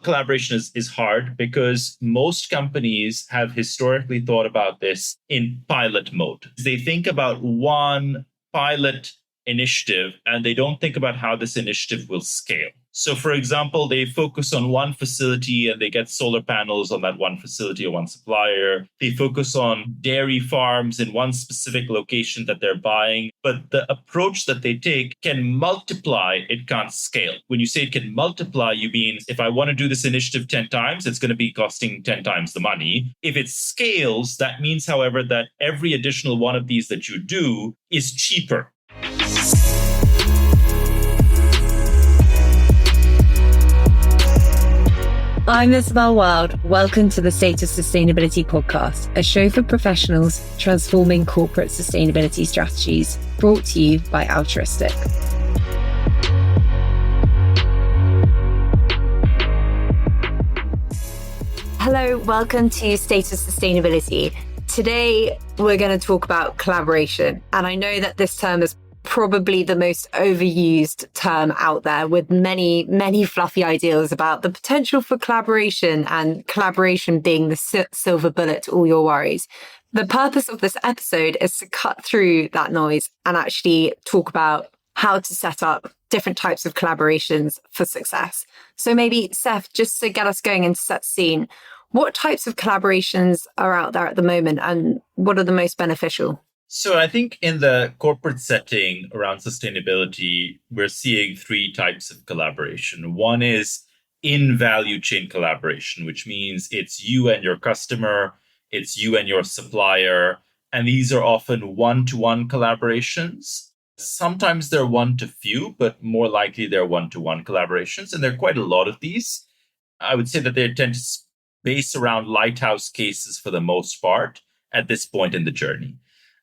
collaboration is hard because most companies have historically thought about this in pilot mode. They think about one pilot initiative and they don't think about how this initiative will scale. So, for example, they focus on one facility and they get solar panels on that one facility or one supplier. They focus on dairy farms in one specific location that they're buying. But the approach that they take can multiply, it can't scale. When you say it can multiply, you mean if I want to do this initiative 10 times, it's going to be costing 10 times the money. If it scales, that means, however, that every additional one of these that you do is cheaper. I'm Isabel Wild. Welcome to the SoS Sustainability Podcast, a show for professionals transforming corporate sustainability strategies, brought to you by Altruistic. Hello, welcome to SoS Sustainability. Today, we're going to talk about collaboration. And I know that this term is probably the most overused term out there, with many fluffy ideas about the potential for collaboration and collaboration being the silver bullet to all your worries. The purpose of this episode is to cut through that noise and actually talk about how to set up different types of collaborations for success. So maybe, Seth, just to get us going and set the scene, what types of collaborations are out there at the moment and what are the most beneficial? So I think in the corporate setting around sustainability, we're seeing three types of collaboration. One is in value chain collaboration, which means it's you and your customer, it's you and your supplier. And these are often one-to-one collaborations. Sometimes they're one-to-few, but more likely they're one-to-one collaborations. And there are quite a lot of these. I would say that they tend to base around lighthouse cases for the most part at this point in the journey.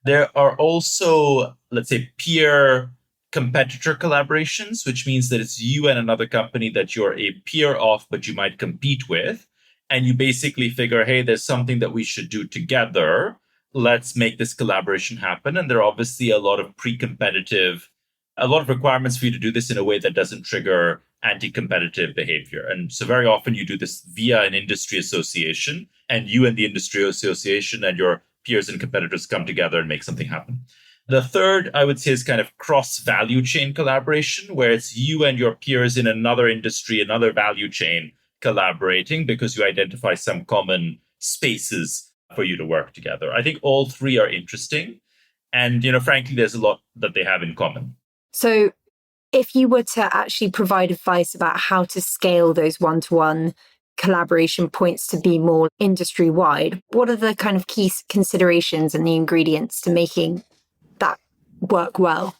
There are also, let's say, peer competitor collaborations, which means that it's you and another company that you're a peer of, but you might compete with. And you basically figure, hey, there's something that we should do together. Let's make this collaboration happen. And there are obviously a lot of requirements for you to do this in a way that doesn't trigger anti-competitive behavior. And so very often you do this via an industry association, and you and the industry association and your peers and competitors come together and make something happen. The third, I would say, is kind of cross-value chain collaboration, where it's you and your peers in another industry, another value chain collaborating because you identify some common spaces for you to work together. I think all three are interesting. And, frankly, there's a lot that they have in common. So if you were to actually provide advice about how to scale those one-to-one collaboration points to be more industry-wide, what are the kind of key considerations and the ingredients to making that work well?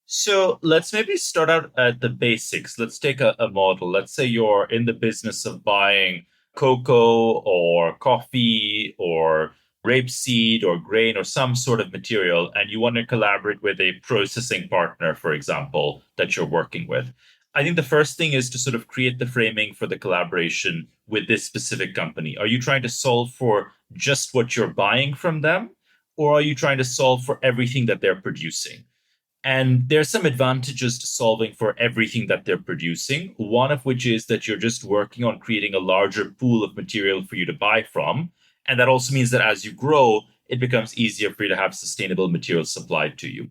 So let's maybe start out at the basics. Let's take a model. Let's say you're in the business of buying cocoa or coffee or rapeseed or grain or some sort of material, and you want to collaborate with a processing partner, for example, that you're working with. I think the first thing is to sort of create the framing for the collaboration with this specific company. Are you trying to solve for just what you're buying from them, or are you trying to solve for everything that they're producing? And there's some advantages to solving for everything that they're producing, one of which is that you're just working on creating a larger pool of material for you to buy from. And that also means that as you grow, it becomes easier for you to have sustainable materials supplied to you.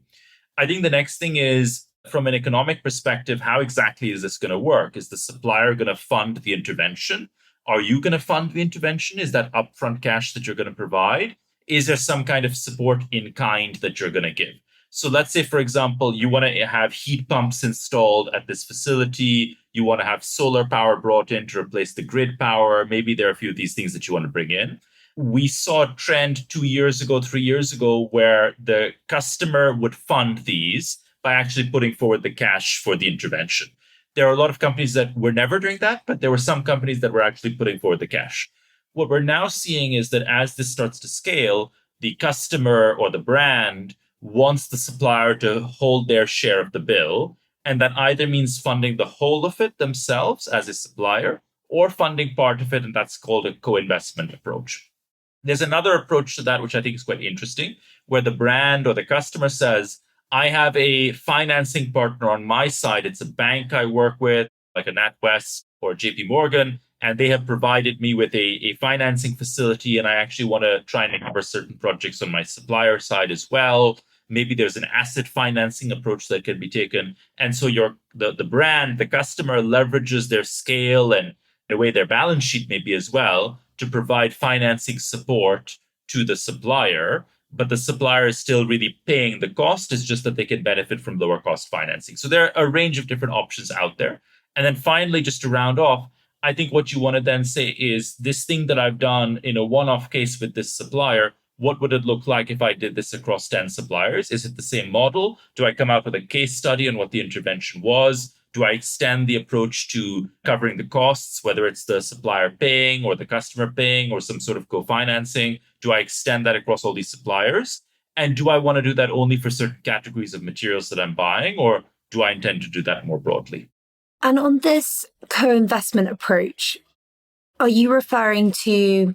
I think the next thing is, from an economic perspective, how exactly is this going to work? Is the supplier going to fund the intervention? Are you going to fund the intervention? Is that upfront cash that you're going to provide? Is there some kind of support in kind that you're going to give? So let's say, for example, you want to have heat pumps installed at this facility. You want to have solar power brought in to replace the grid power. Maybe there are a few of these things that you want to bring in. We saw a trend 2 years ago, 3 years ago, where the customer would fund these by actually putting forward the cash for the intervention. There are a lot of companies that were never doing that, but there were some companies that were actually putting forward the cash. What we're now seeing is that as this starts to scale, the customer or the brand wants the supplier to hold their share of the bill. And that either means funding the whole of it themselves as a supplier or funding part of it. And that's called a co-investment approach. There's another approach to that, which I think is quite interesting, where the brand or the customer says, I have a financing partner on my side. It's a bank I work with, like a NatWest or JP Morgan, and they have provided me with a financing facility, and I actually want to try and cover certain projects on my supplier side as well. Maybe there's an asset financing approach that can be taken. And so the brand, the customer leverages their scale and the way their balance sheet maybe as well to provide financing support to the supplier. But the supplier is still really paying the cost. It's just that they can benefit from lower cost financing. So there are a range of different options out there. And then finally, just to round off, I think what you want to then say is this thing that I've done in a one-off case with this supplier, what would it look like if I did this across 10 suppliers? Is it the same model? Do I come out with a case study on what the intervention was? Do I extend the approach to covering the costs, whether it's the supplier paying or the customer paying or some sort of co-financing? Do I extend that across all these suppliers? And do I want to do that only for certain categories of materials that I'm buying, or do I intend to do that more broadly? And on this co-investment approach, are you referring to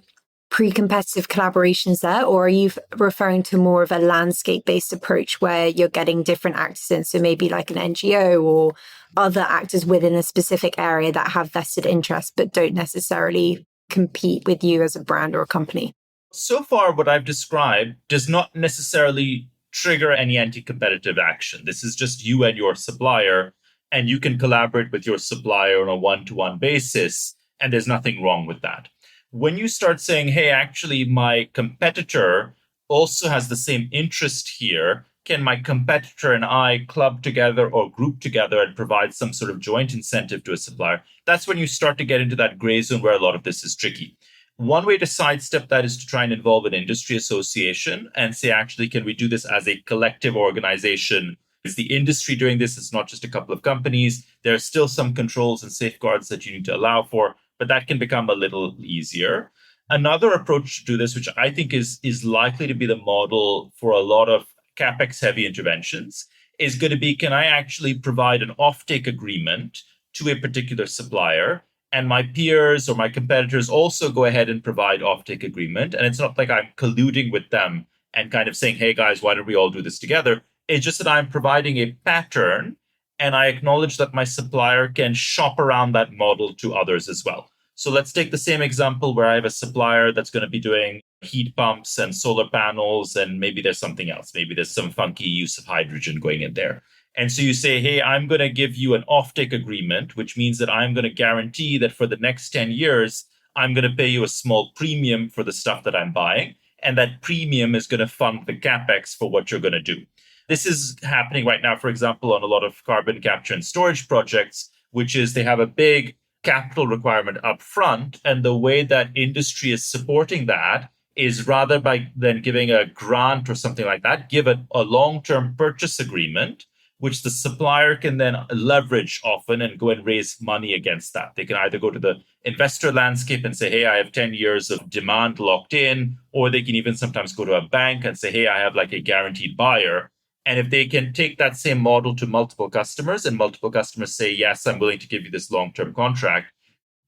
pre-competitive collaborations there, or are you referring to more of a landscape-based approach where you're getting different actors in? So maybe like an NGO or other actors within a specific area that have vested interests but don't necessarily compete with you as a brand or a company? So far, what I've described does not necessarily trigger any anti-competitive action. This is just you and your supplier, and you can collaborate with your supplier on a one-to-one basis, and there's nothing wrong with that. When you start saying, hey, actually, my competitor also has the same interest here, can my competitor and I club together or group together and provide some sort of joint incentive to a supplier? That's when you start to get into that gray zone where a lot of this is tricky. One way to sidestep that is to try and involve an industry association and say, actually, can we do this as a collective organization? Is the industry doing this? It's not just a couple of companies. There are still some controls and safeguards that you need to allow for, but that can become a little easier. Another approach to do this, which I think is likely to be the model for a lot of CapEx heavy interventions, is going to be, can I actually provide an offtake agreement to a particular supplier, and my peers or my competitors also go ahead and provide offtake agreement? And it's not like I'm colluding with them and kind of saying, hey guys, why don't we all do this together? It's just that I'm providing a pattern, and I acknowledge that my supplier can shop around that model to others as well. So let's take the same example where I have a supplier that's going to be doing heat pumps and solar panels, and maybe there's something else. Maybe there's some funky use of hydrogen going in there. And so you say, hey, I'm going to give you an offtake agreement, which means that I'm going to guarantee that for the next 10 years, I'm going to pay you a small premium for the stuff that I'm buying. And that premium is going to fund the CapEx for what you're going to do. This is happening right now, for example, on a lot of carbon capture and storage projects, which is they have a big capital requirement up front. And the way that industry is supporting that is rather by then giving a grant or something like that, give a long-term purchase agreement, which the supplier can then leverage often and go and raise money against that. They can either go to the investor landscape and say, hey, I have 10 years of demand locked in, or they can even sometimes go to a bank and say, hey, I have like a guaranteed buyer. And if they can take that same model to multiple customers and multiple customers say, yes, I'm willing to give you this long-term contract,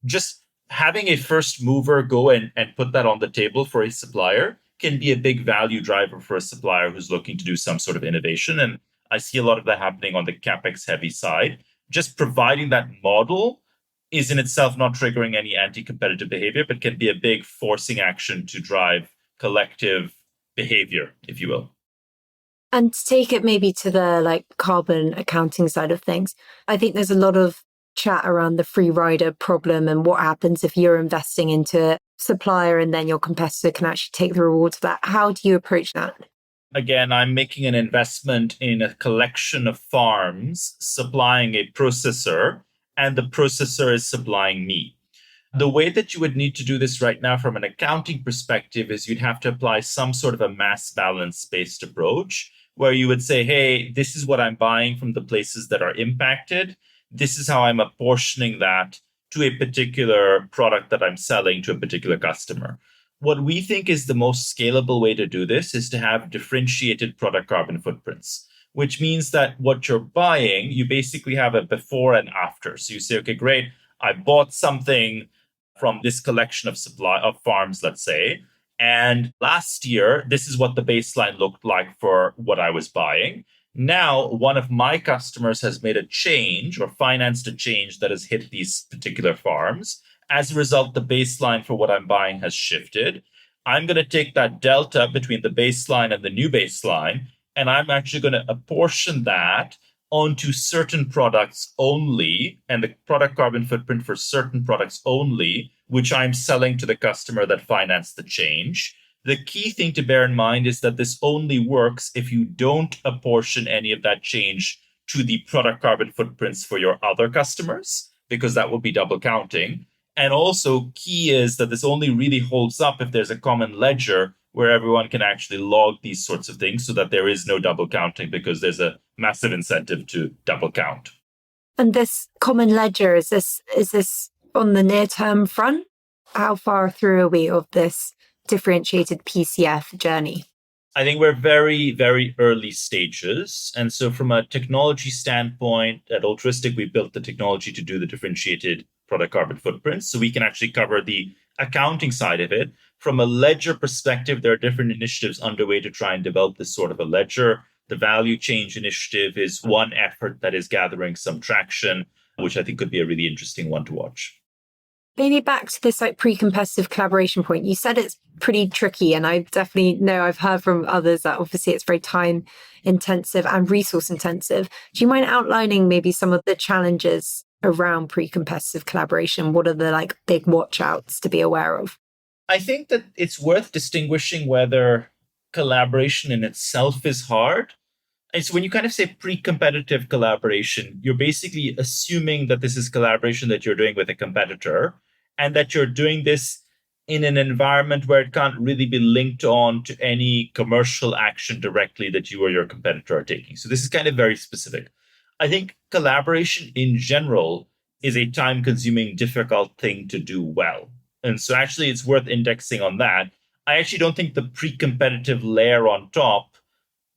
just having a first mover go and put that on the table for a supplier can be a big value driver for a supplier who's looking to do some sort of innovation. And I see a lot of that happening on the CapEx heavy side. Just providing that model is in itself not triggering any anti-competitive behavior, but can be a big forcing action to drive collective behavior, if you will. And to take it maybe to the carbon accounting side of things, I think there's a lot of chat around the free rider problem and what happens if you're investing into a supplier and then your competitor can actually take the rewards of that. How do you approach that? Again, I'm making an investment in a collection of farms supplying a processor, and the processor is supplying me. The way that you would need to do this right now from an accounting perspective is you'd have to apply some sort of a mass balance based approach where you would say, hey, this is what I'm buying from the places that are impacted. This is how I'm apportioning that to a particular product that I'm selling to a particular customer. What we think is the most scalable way to do this is to have differentiated product carbon footprints, which means that what you're buying, you basically have a before and after. So you say, okay, great, I bought something from this collection of farms, let's say, and last year, this is what the baseline looked like for what I was buying. Now, one of my customers has made a change or financed a change that has hit these particular farms. As a result, the baseline for what I'm buying has shifted. I'm going to take that delta between the baseline and the new baseline, and I'm actually going to apportion that onto certain products only and the product carbon footprint for certain products only, which I'm selling to the customer that financed the change. The key thing to bear in mind is that this only works if you don't apportion any of that change to the product carbon footprints for your other customers, because that would be double counting. And also, key is that this only really holds up if there's a common ledger where everyone can actually log these sorts of things so that there is no double counting, because there's a massive incentive to double count. And this common ledger, is this on the near-term front? How far through are we of this differentiated PCF journey? I think we're very, very early stages. And so from a technology standpoint, at Altruistic, we built the technology to do the differentiated product carbon footprints. So we can actually cover the accounting side of it. From a ledger perspective, there are different initiatives underway to try and develop this sort of a ledger. The value change initiative is one effort that is gathering some traction, which I think could be a really interesting one to watch. Maybe back to this pre-competitive collaboration point. You said it's pretty tricky, and I definitely know I've heard from others that obviously it's very time intensive and resource intensive. Do you mind outlining maybe some of the challenges around pre-competitive collaboration? What are the big watch outs to be aware of? I think that it's worth distinguishing whether collaboration in itself is hard. And so when you kind of say pre-competitive collaboration, you're basically assuming that this is collaboration that you're doing with a competitor and that you're doing this in an environment where it can't really be linked on to any commercial action directly that you or your competitor are taking. So this is kind of very specific. I think collaboration in general is a time-consuming, difficult thing to do well. And so actually it's worth indexing on that. I actually don't think the pre-competitive layer on top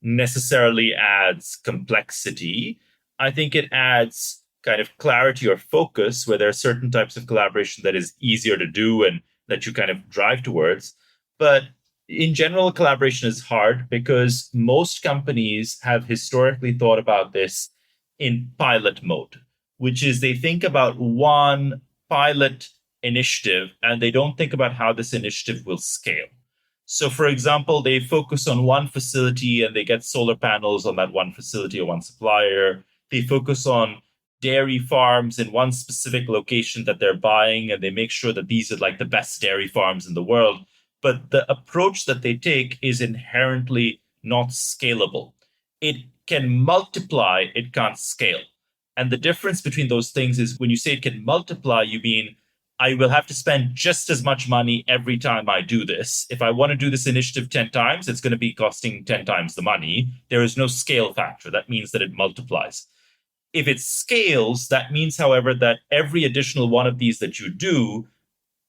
necessarily adds complexity. I think it adds kind of clarity or focus, where there are certain types of collaboration that is easier to do and that you kind of drive towards. But in general, collaboration is hard because most companies have historically thought about this in pilot mode, which is they think about one pilot initiative and they don't think about how this initiative will scale. So, for example, they focus on one facility and they get solar panels on that one facility or one supplier. They focus on dairy farms in one specific location that they're buying, and they make sure that these are the best dairy farms in the world. But the approach that they take is inherently not scalable. It can multiply, it can't scale. And the difference between those things is when you say it can multiply, you mean I will have to spend just as much money every time I do this. If I want to do this initiative 10 times, it's going to be costing 10 times the money. There is no scale factor. That means that it multiplies. If it scales, that means, however, that every additional one of these that you do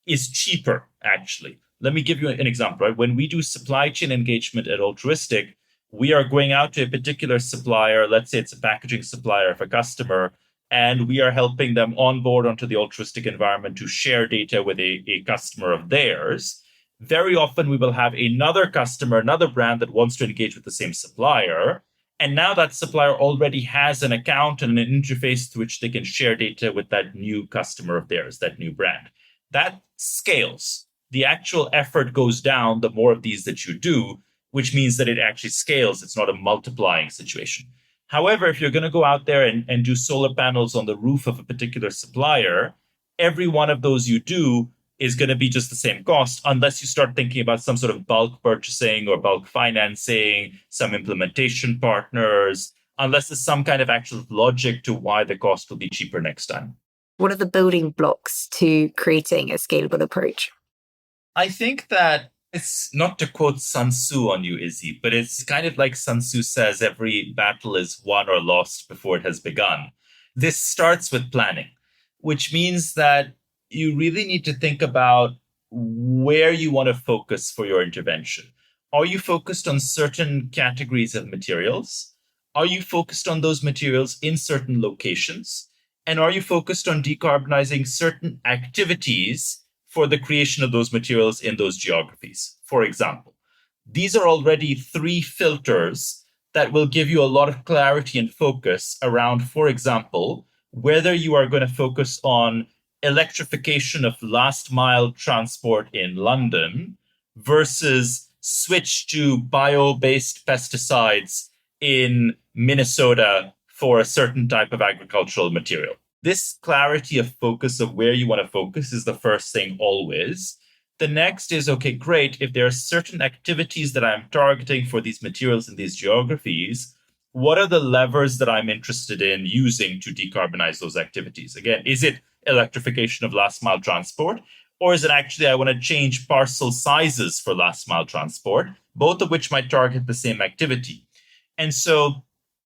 is cheaper, actually. Let me give you an example. Right? When we do supply chain engagement at Altruistic, we are going out to a particular supplier. Let's say it's a packaging supplier of a customer, and we are helping them onboard onto the Altruistic environment to share data with a customer of theirs. Very often we will have another customer, another brand that wants to engage with the same supplier. And now that supplier already has an account and an interface to which they can share data with that new customer of theirs, that new brand. That scales. The actual effort goes down the more of these that you do, which means that it actually scales. It's not a multiplying situation. However, if you're going to go out there and do solar panels on the roof of a particular supplier, every one of those you do is going to be just the same cost, unless you start thinking about some sort of bulk purchasing or bulk financing, some implementation partners, unless there's some kind of actual logic to why the cost will be cheaper next time. What are the building blocks to creating a scalable approach? I think that it's not to quote Sun Tzu on you, Izzy, but it's kind of like Sun Tzu says, every battle is won or lost before it has begun. This starts with planning, which means that you really need to think about where you want to focus for your intervention. Are you focused on certain categories of materials? Are you focused on those materials in certain locations? And are you focused on decarbonizing certain activities for the creation of those materials in those geographies? For example, these are already 3 filters that will give you a lot of clarity and focus around, for example, whether you are going to focus on electrification of last mile transport in London versus switch to bio-based pesticides in Minnesota for a certain type of agricultural material. This clarity of focus of where you want to focus is the first thing always. The next is, okay, great. If there are certain activities that I'm targeting for these materials in these geographies, what are the levers that I'm interested in using to decarbonize those activities? Again, is it electrification of last mile transport? Or is it actually I want to change parcel sizes for last mile transport, both of which might target the same activity? And so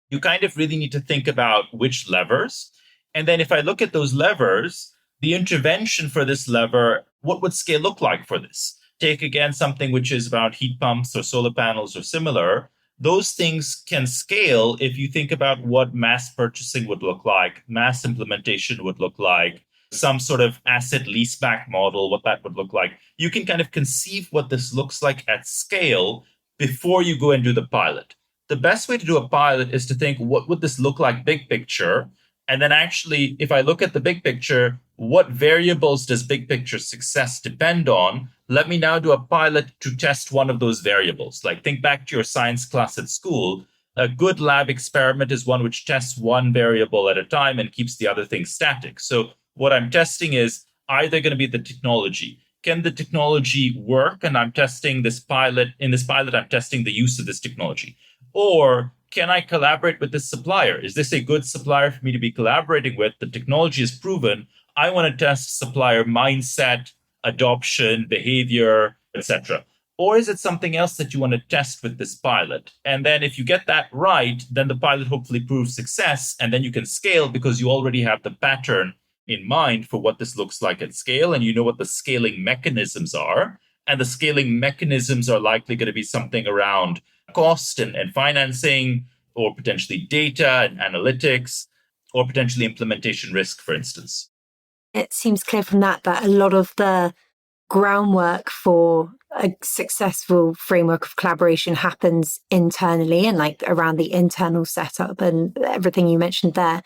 you kind of really need to think about which levers. And then if I look at those levers, the intervention for this lever, what would scale look like for this? Take again something which is about heat pumps or solar panels or similar. Those things can scale if you think about what mass purchasing would look like, mass implementation would look like, some sort of asset leaseback model, what that would look like. You can kind of conceive what this looks like at scale before you go and do the pilot. The best way to do a pilot is to think, what would this look like big picture? And then actually, if I look at the big picture, what variables does big picture success depend on? Let me now do a pilot to test one of those variables. Like think back to your science class at school. A good lab experiment is one which tests one variable at a time and keeps the other thing static. So what I'm testing is either going to be the technology. Can the technology work? And I'm testing this pilot. In this pilot, I'm testing the use of this technology. Or can I collaborate with this supplier? Is this a good supplier for me to be collaborating with? The technology is proven. I want to test supplier mindset, adoption, behavior, etc. Or is it something else that you want to test with this pilot? And then if you get that right, then the pilot hopefully proves success. And then you can scale because you already have the pattern in mind for what this looks like at scale. And you know what the scaling mechanisms are. And the scaling mechanisms are likely going to be something around cost and financing, or potentially data and analytics, or potentially implementation risk, for instance. It seems clear from that a lot of the groundwork for a successful framework of collaboration happens internally and like around the internal setup and everything you mentioned there.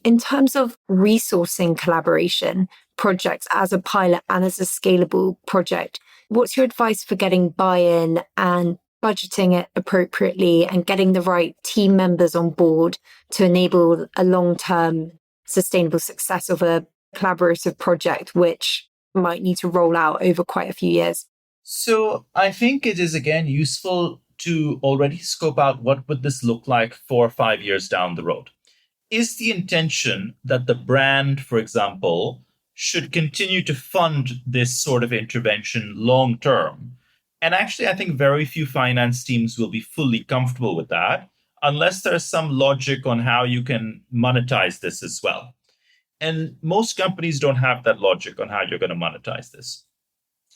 In terms of resourcing collaboration projects as a pilot and as a scalable project, what's your advice for getting buy-in and budgeting it appropriately and getting the right team members on board to enable a long-term sustainable success of a collaborative project, which might need to roll out over quite a few years? So I think it is, again, useful to already scope out what would this look like 4 or 5 years down the road. Is the intention that the brand, for example, should continue to fund this sort of intervention long term? And actually, I think very few finance teams will be fully comfortable with that unless there's some logic on how you can monetize this as well. And most companies don't have that logic on how you're going to monetize this.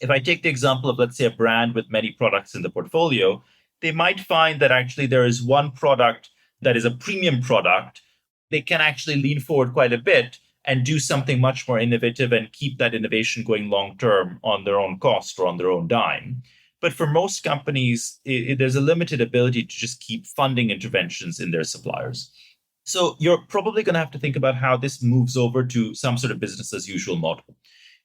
If I take the example of, let's say, a brand with many products in the portfolio, they might find that actually there is one product that is a premium product. They can actually lean forward quite a bit and do something much more innovative and keep that innovation going long term on their own cost or on their own dime. But for most companies, there's a limited ability to just keep funding interventions in their suppliers. So you're probably going to have to think about how this moves over to some sort of business as usual model.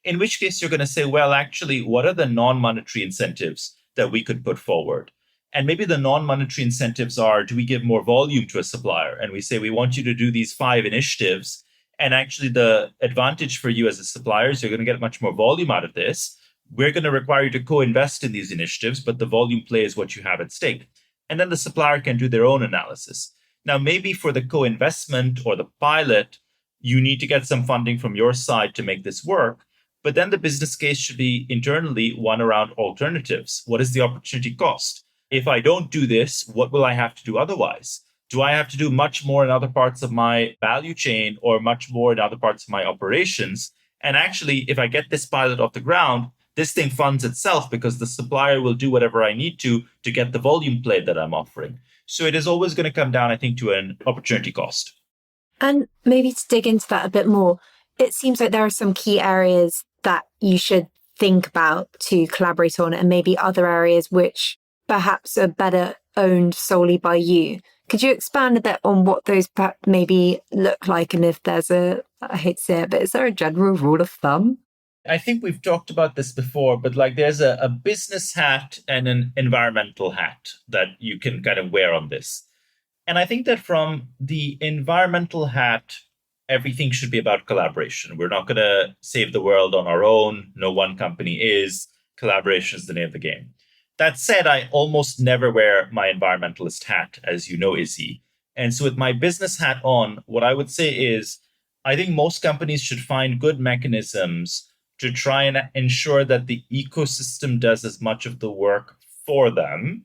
In which case you're going to say, well, actually, what are the non-monetary incentives that we could put forward? And maybe the non-monetary incentives are, do we give more volume to a supplier? And we say, we want you to do these 5 initiatives. And actually the advantage for you as a supplier is you're going to get much more volume out of this. We're going to require you to co-invest in these initiatives, but the volume play is what you have at stake. And then the supplier can do their own analysis. Now, maybe for the co-investment or the pilot, you need to get some funding from your side to make this work. But then the business case should be internally one around alternatives. What is the opportunity cost? If I don't do this, what will I have to do otherwise? Do I have to do much more in other parts of my value chain or much more in other parts of my operations? And actually, if I get this pilot off the ground, this thing funds itself because the supplier will do whatever I need to get the volume play that I'm offering. So it is always going to come down, I think, to an opportunity cost. And maybe to dig into that a bit more, it seems like there are some key areas that you should think about to collaborate on, and maybe other areas which perhaps are better owned solely by you. Could you expand a bit on what those maybe look like, and if there's a I hate to say it, but is there a general rule of thumb? I think we've talked about this before, but like there's a business hat and an environmental hat that you can kind of wear on this. And I think that from the environmental hat, everything should be about collaboration. We're not going to save the world on our own. No one company is. Collaboration is the name of the game. That said, I almost never wear my environmentalist hat, as you know, Izzy. And so with my business hat on, what I would say is I think most companies should find good mechanisms to try and ensure that the ecosystem does as much of the work for them.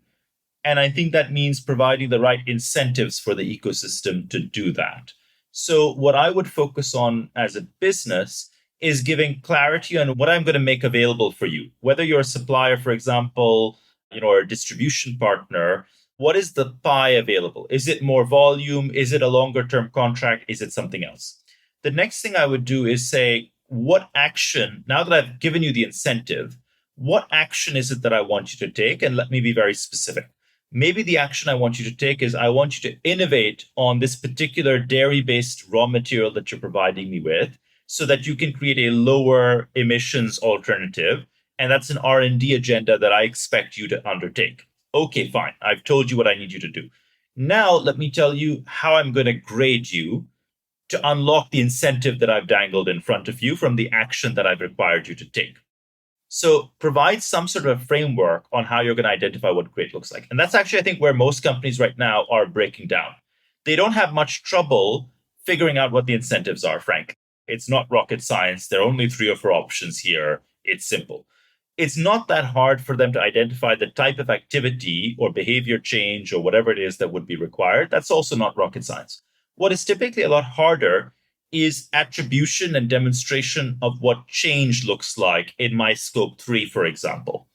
And I think that means providing the right incentives for the ecosystem to do that. So, what I would focus on as a business is giving clarity on what I'm going to make available for you. Whether you're a supplier, for example, or a distribution partner, what is the pie available? Is it more volume? Is it a longer term contract? Is it something else? The next thing I would do is say, what action, now that I've given you the incentive, what action is it that I want you to take? And let me be very specific. Maybe the action I want you to take is I want you to innovate on this particular dairy-based raw material that you're providing me with so that you can create a lower emissions alternative. And that's an R&D agenda that I expect you to undertake. Okay, fine. I've told you what I need you to do. Now, let me tell you how I'm going to grade you to unlock the incentive that I've dangled in front of you from the action that I've required you to take. So provide some sort of a framework on how you're going to identify what great looks like. And that's actually, I think, where most companies right now are breaking down. They don't have much trouble figuring out what the incentives are, frankly. It's not rocket science. There are only 3 or 4 options here. It's simple. It's not that hard for them to identify the type of activity or behavior change or whatever it is that would be required. That's also not rocket science. What is typically a lot harder is attribution and demonstration of what change looks like in my scope 3, for example.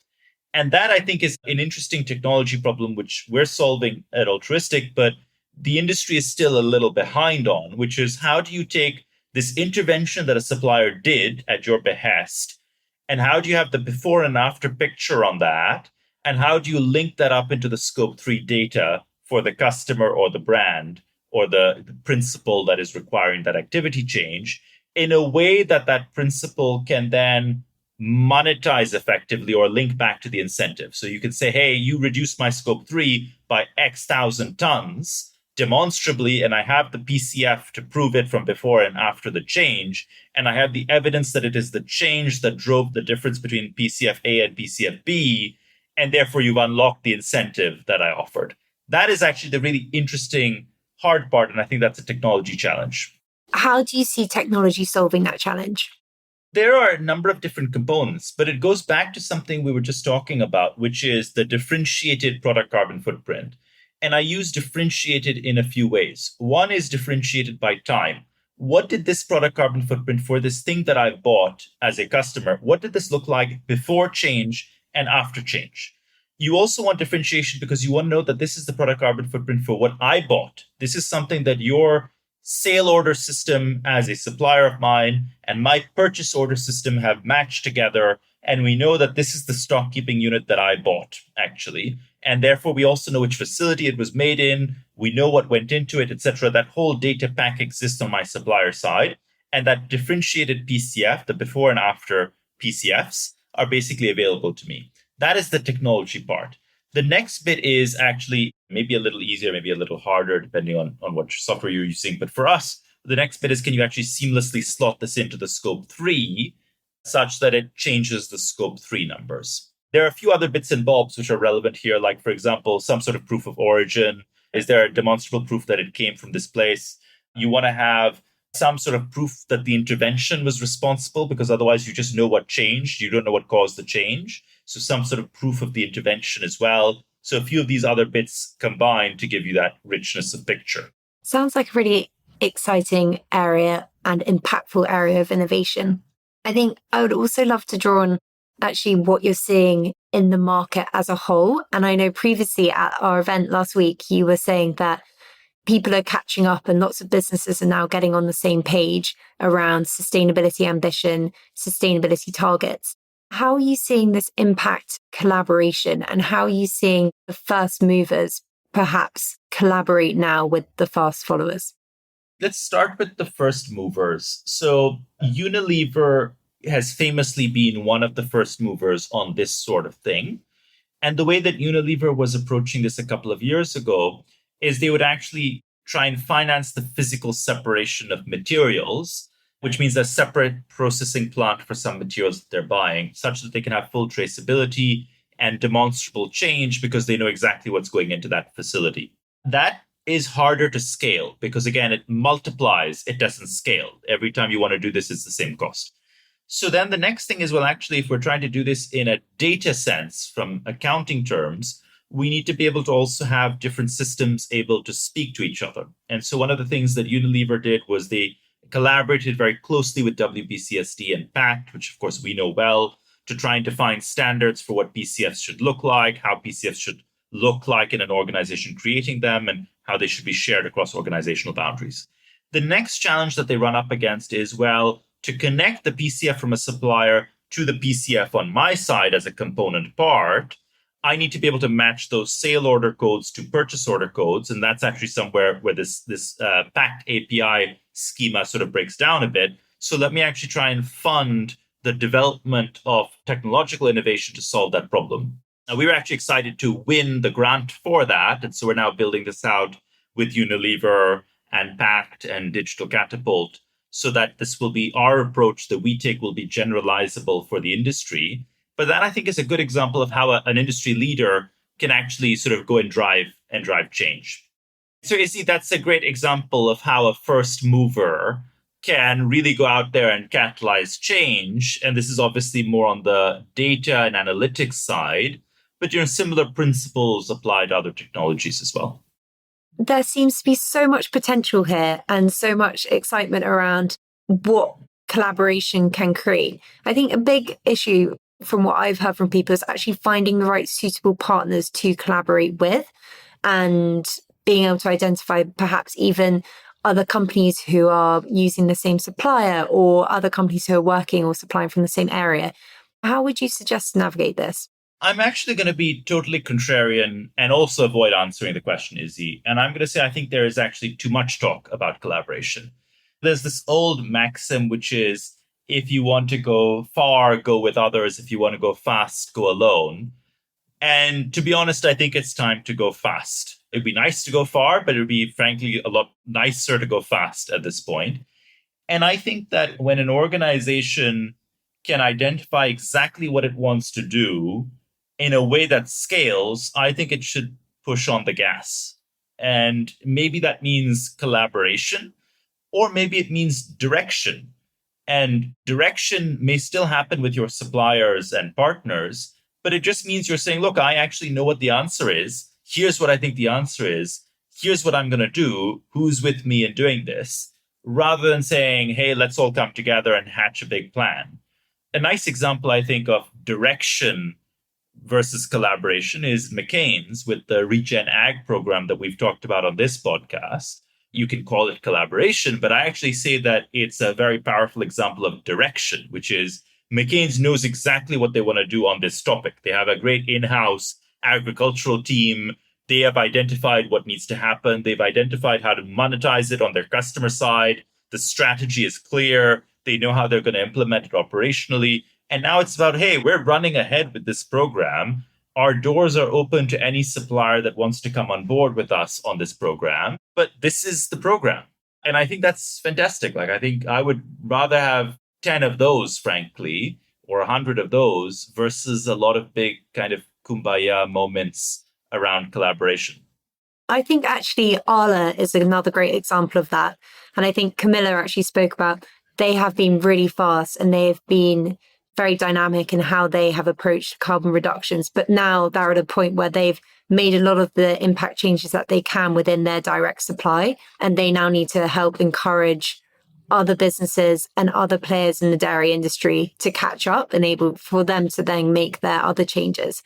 And that I think is an interesting technology problem, which we're solving at Altruistic, but the industry is still a little behind on, which is how do you take this intervention that a supplier did at your behest, and how do you have the before and after picture on that? And how do you link that up into the scope 3 data for the customer or the brand or the principle that is requiring that activity change in a way that that principle can then monetize effectively or link back to the incentive. So you can say, hey, you reduced my scope 3 by X thousand tons demonstrably, and I have the PCF to prove it from before and after the change. And I have the evidence that it is the change that drove the difference between PCF A and PCF B. And therefore, you've unlocked the incentive that I offered. That is actually the really interesting hard part. And I think that's a technology challenge. How do you see technology solving that challenge? There are a number of different components, but it goes back to something we were just talking about, which is the differentiated product carbon footprint. And I use differentiated in a few ways. One is differentiated by time. What did this product carbon footprint for this thing that I bought as a customer, what did this look like before change and after change? You also want differentiation because you want to know that this is the product carbon footprint for what I bought. This is something that your sale order system as a supplier of mine and my purchase order system have matched together. And we know that this is the stock keeping unit that I bought, actually. And therefore, we also know which facility it was made in. We know what went into it, etc. That whole data pack exists on my supplier side. And that differentiated PCF, the before and after PCFs, are basically available to me. That is the technology part. The next bit is actually maybe a little easier, maybe a little harder, depending on what software you're using. But for us, the next bit is can you actually seamlessly slot this into the scope 3 such that it changes the scope 3 numbers? There are a few other bits and bobs which are relevant here, like, for example, some sort of proof of origin. Is there a demonstrable proof that it came from this place? You want to have some sort of proof that the intervention was responsible, because otherwise you just know what changed. You don't know what caused the change. So some sort of proof of the intervention as well. So a few of these other bits combine to give you that richness of picture. Sounds like a really exciting area and impactful area of innovation. I think I would also love to draw on actually what you're seeing in the market as a whole. And I know previously at our event last week, you were saying that people are catching up and lots of businesses are now getting on the same page around sustainability ambition, sustainability targets. How are you seeing this impact collaboration, and how are you seeing the first movers perhaps collaborate now with the fast followers? Let's start with the first movers. So Unilever has famously been one of the first movers on this sort of thing. And the way that Unilever was approaching this a couple of years ago is they would actually try and finance the physical separation of materials, which means a separate processing plant for some materials that they're buying, such that they can have full traceability and demonstrable change because they know exactly what's going into that facility. That is harder to scale because, again, it multiplies, it doesn't scale. Every time you want to do this, it's the same cost. So then the next thing is, well, actually, if we're trying to do this in a data sense from accounting terms, we need to be able to also have different systems able to speak to each other. And so one of the things that Unilever did was they collaborated very closely with WBCSD and PACT, which of course we know well, to try and define standards for what PCFs should look like, how PCFs should look like in an organization creating them, and how they should be shared across organizational boundaries. The next challenge that they run up against is, well, to connect the PCF from a supplier to the PCF on my side as a component part, I need to be able to match those sale order codes to purchase order codes. And that's actually somewhere where this PACT API schema sort of breaks down a bit. So let me actually try and fund the development of technological innovation to solve that problem. Now, we were actually excited to win the grant for that. And so we're now building this out with Unilever and PACT and Digital Catapult so that this will be our approach that we take will be generalizable for the industry. But that, I think, is a good example of how an industry leader can actually sort of go and drive change. So you see, that's a great example of how a first mover can really go out there and catalyze change. And this is obviously more on the data and analytics side, but similar principles apply to other technologies as well. There seems to be so much potential here and so much excitement around what collaboration can create. I think a big issue from what I've heard from people is actually finding the right suitable partners to collaborate with and being able to identify perhaps even other companies who are using the same supplier or other companies who are working or supplying from the same area. How would you suggest to navigate this? I'm actually going to be totally contrarian and also avoid answering the question, Izzy. And I'm going to say I think there is actually too much talk about collaboration. There's this old maxim, which is if you want to go far, go with others. If you want to go fast, go alone. And to be honest, I think it's time to go fast. It'd be nice to go far, but it would be, frankly, a lot nicer to go fast at this point. And I think that when an organization can identify exactly what it wants to do in a way that scales, I think it should push on the gas. And maybe that means collaboration, or maybe it means direction. And direction may still happen with your suppliers and partners, but it just means you're saying, look, I actually know what the answer is. Here's what I think the answer is. Here's what I'm going to do. Who's with me in doing this? Rather than saying, hey, let's all come together and hatch a big plan. A nice example, I think, of direction versus collaboration is McCain's with the Regen Ag program that we've talked about on this podcast. You can call it collaboration, but I actually say that it's a very powerful example of direction, which is McCain's knows exactly what they want to do on this topic. They have a great in-house agricultural team. They have identified what needs to happen. They've identified how to monetize it on their customer side. The strategy is clear. They know how they're going to implement it operationally. And now it's about, hey, we're running ahead with this program. Our doors are open to any supplier that wants to come on board with us on this program. But this is the program. And I think that's fantastic. Like, I think I would rather have 10 of those, frankly, or 100 of those versus a lot of big kind of kumbaya moments around collaboration. I think actually Arla is another great example of that. And I think Camilla actually spoke about they have been really fast and they have been very dynamic in how they have approached carbon reductions. But now they're at a point where they've made a lot of the impact changes that they can within their direct supply. And they now need to help encourage other businesses and other players in the dairy industry to catch up and able for them to then make their other changes.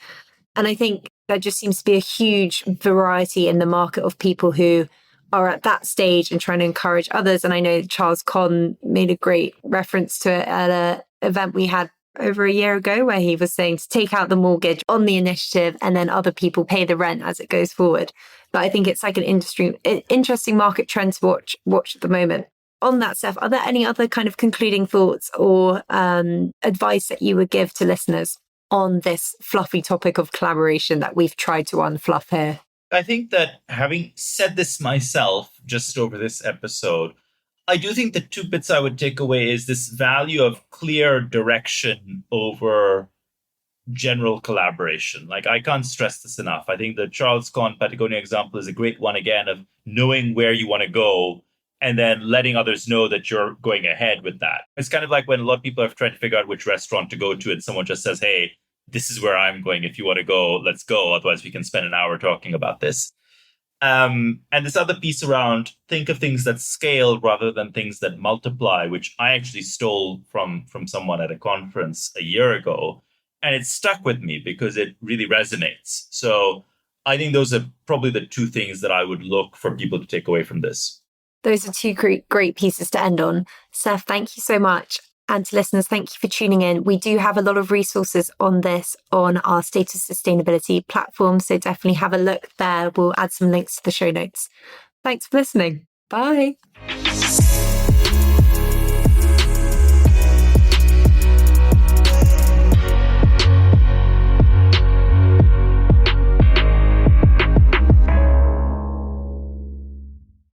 And I think there just seems to be a huge variety in the market of people who are at that stage and trying to encourage others. And I know Charles Conn made a great reference to it at an event we had over a year ago, where he was saying to take out the mortgage on the initiative and then other people pay the rent as it goes forward. But I think it's like an interesting market trend to watch at the moment. On that, Steph, are there any other kind of concluding thoughts or advice that you would give to listeners on this fluffy topic of collaboration that we've tried to unfluff here? I think that having said this myself just over this episode, I do think the two bits I would take away is this value of clear direction over general collaboration. Like, I can't stress this enough. I think the Charles Kahn Patagonia example is a great one, again, of knowing where you want to go and then letting others know that you're going ahead with that. It's kind of like when a lot of people are trying to figure out which restaurant to go to and someone just says, hey, this is where I'm going. If you want to go, let's go. Otherwise, we can spend an hour talking about this. And this other piece around think of things that scale rather than things that multiply, which I actually stole from someone at a conference a year ago. And it stuck with me because it really resonates. So I think those are probably the two things that I would look for people to take away from this. Those are two great pieces to end on. Steph, thank you so much. And to listeners, thank you for tuning in. We do have a lot of resources on this on our Status Sustainability platform, so definitely have a look there. We'll add some links to the show notes. Thanks for listening. Bye.